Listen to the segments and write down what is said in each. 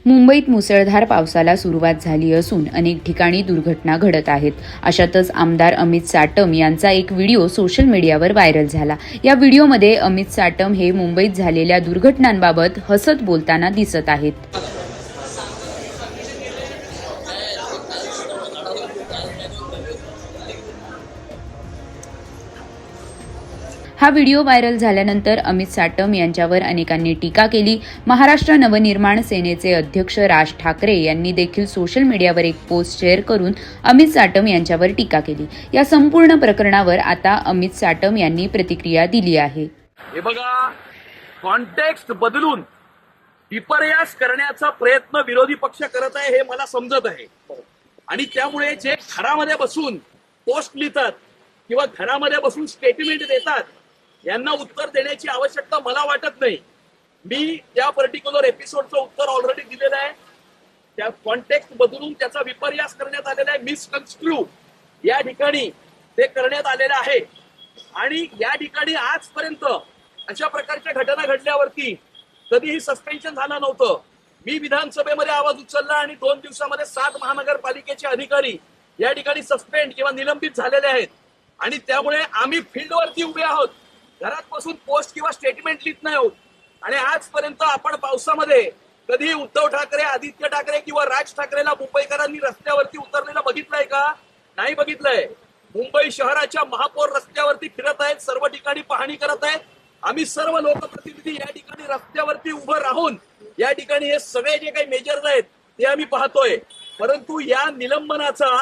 मुंबईत मुसळधार पावसाला सुरुवात झाली असून अनेक ठिकाणी दुर्घटना घडत आहेत. अशातच आमदार अमित साटम यांचा एक व्हिडिओ सोशल मीडियावर व्हायरल झाला. या व्हिडिओमध्ये अमित साटम हे मुंबईत झालेल्या दुर्घटनांबाबत हसत बोलताना दिसत आहेत. हा व्हिडिओ व्हायरल झाल्यानंतर अमित साटम यांच्यावर अनेकांनी टीका केली. महाराष्ट्र नवनिर्माण सेनेचे अध्यक्ष राज ठाकरे यांनी देखील सोशल मीडियावर एक पोस्ट शेअर करून अमित साटम यांच्यावर टीका केली. या संपूर्ण प्रकरणावर आता अमित साटम यांनी प्रतिक्रिया दिली आहे. हे बघा, कॉन्टेक्स्ट बदलून विपर्यास करण्याचा प्रयत्न विरोधी पक्ष करत आहे हे मला समजत आहे. आणि त्यामुळे जे घरामध्ये बसून पोस्ट लिहितात किंवा घरामध्ये बसून स्टेटमेंट देतात यांना उत्तर देण्याची आवश्यकता मला वाटत नाही. मी त्या पर्टिक्युलर एपिसोडचं उत्तर ऑलरेडी दिलेलं आहे. त्या कॉन्टेक्स्ट बदलून त्याचा विपर्यास करण्यात आलेला आहे, मिसकन्स्ट्रू या ठिकाणी ते करण्यात आलेलं आहे. आणि या ठिकाणी आजपर्यंत अशा प्रकारच्या घटना घडल्यावरती कधीही सस्पेन्शन झालं नव्हतं. मी विधानसभेमध्ये आवाज उचलला आणि 2 दिवसामध्ये 7 महानगरपालिकेचे अधिकारी या ठिकाणी सस्पेंड किंवा निलंबित झालेले आहेत. आणि त्यामुळे आम्ही फील्डवरती उभे आहोत, घरात बसून पोस्ट किंवा स्टेटमेंट लिहित नाही आहोत. आणि आजपर्यंत आपण पावसामध्ये कधी उद्धव ठाकरे, आदित्य ठाकरे किंवा राज ठाकरेला मुंबईकरांनी रस्त्यावरती उतरलेलं बघितलंय का? नाही बघितलंय. मुंबई शहराच्या महापौर रस्त्यावरती फिरत आहेत, सर्व ठिकाणी पाहणी करत आहेत. आम्ही सर्व लोकप्रतिनिधी या ठिकाणी रस्त्यावरती उभं राहून या ठिकाणी हे सगळे जे काही मेजर्स आहेत ते आम्ही पाहतोय. परंतु या निलंबनाचा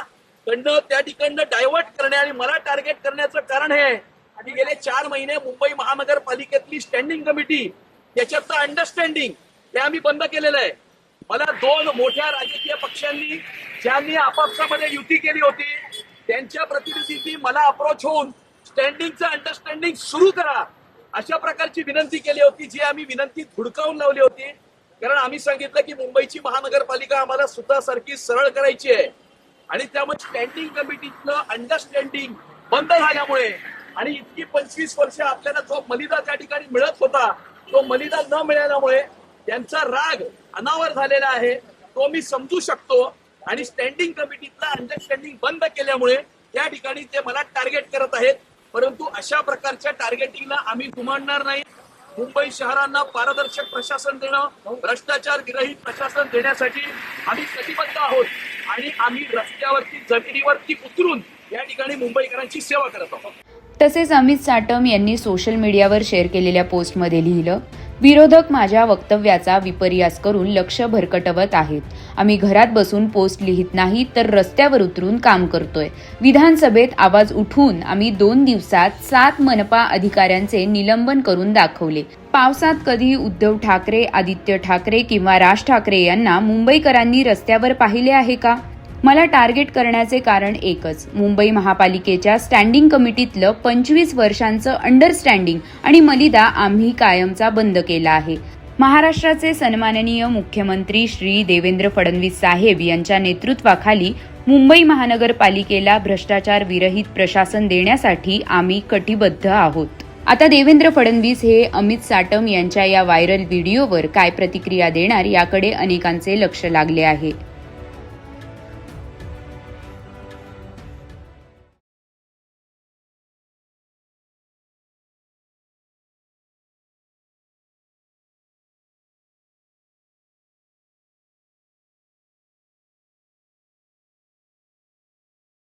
त्या ठिकाणं डायव्हर्ट करणे आणि मला टार्गेट करण्याचं कारण हे आहे की गेले 4 महिने मुंबई महानगरपालिकेतली स्टँडिंग कमिटी याच्यातलं अंडरस्टँडिंग ते आम्ही बंद केलेलं आहे. मला 2 मोठ्या राजकीय पक्षांनी ज्यांनी आपापसामध्ये युती केली होती त्यांच्या प्रतिनिधींनी मला अप्रोच होऊन स्टँडिंगचं अंडरस्टँडिंग सुरू करा अशा प्रकारची विनंती केली होती, जी आम्ही विनंती धुडकावून लावली होती. कारण आम्ही सांगितलं की मुंबईची महानगरपालिका आम्हाला सुद्धा सरळ करायची आहे. आणि त्यामुळे स्टँडिंग कमिटीतलं अंडरस्टँडिंग बंद झाल्यामुळे आणि इतकी 25 वर्ष आपल्याला जो मलिदा त्या ठिकाणी मिळत होता तो मलिदा न मिळाल्यामुळे त्यांचा राग अनावर झालेला आहे, तो मी समजू शकतो. आणि स्टँडिंग कमिटीतला अंडरस्टँडिंग बंद केल्यामुळे त्या ठिकाणी ते मला टार्गेट करत आहेत. परंतु अशा प्रकारच्या टार्गेटिंगला आम्ही जुमानणार नाही. मुंबई शहरांना पारदर्शक प्रशासन देणं, भ्रष्टाचार विरहित प्रशासन देण्यासाठी आम्ही कटिबद्ध आहोत. आणि आम्ही रस्त्यावरती, जमिनीवरती उतरून या ठिकाणी मुंबईकरांची सेवा करत आहोत. तसेच अमित साटम यांनी सोशल मीडियावर शेअर केलेल्या पोस्टमध्ये लिहिलं, विरोधक माझ्या वक्तव्याचा विपर्यास करून लक्ष भरकटवत आहेत. आम्ही घरात बसून पोस्ट लिहित नाही तर रस्त्यावर उतरून काम करतोय. विधानसभेत आवाज उठवून आम्ही 2 दिवसात 7 मनपा अधिकाऱ्यांचे निलंबन करून दाखवले. पावसात कधी उद्धव ठाकरे, आदित्य ठाकरे किंवा राज ठाकरे यांना मुंबईकरांनी रस्त्यावर पाहिले आहे का? मला टार्गेट करण्याचे कारण एकच, मुंबई महापालिकेच्या स्टँडिंग कमिटीतलं 25 वर्षांचं अंडरस्टँडिंग आणि मलिदा आम्ही कायमचा बंद केला आहे. महाराष्ट्राचे सन्माननीय मुख्यमंत्री श्री देवेंद्र फडणवीस साहेब यांच्या नेतृत्वाखाली मुंबई महानगरपालिकेला भ्रष्टाचार विरहित प्रशासन देण्यासाठी आम्ही कटिबद्ध आहोत. आता देवेंद्र फडणवीस हे अमित साटम यांच्या या व्हायरल व्हिडिओवर काय प्रतिक्रिया देणार याकडे अनेकांचे लक्ष लागले आहे.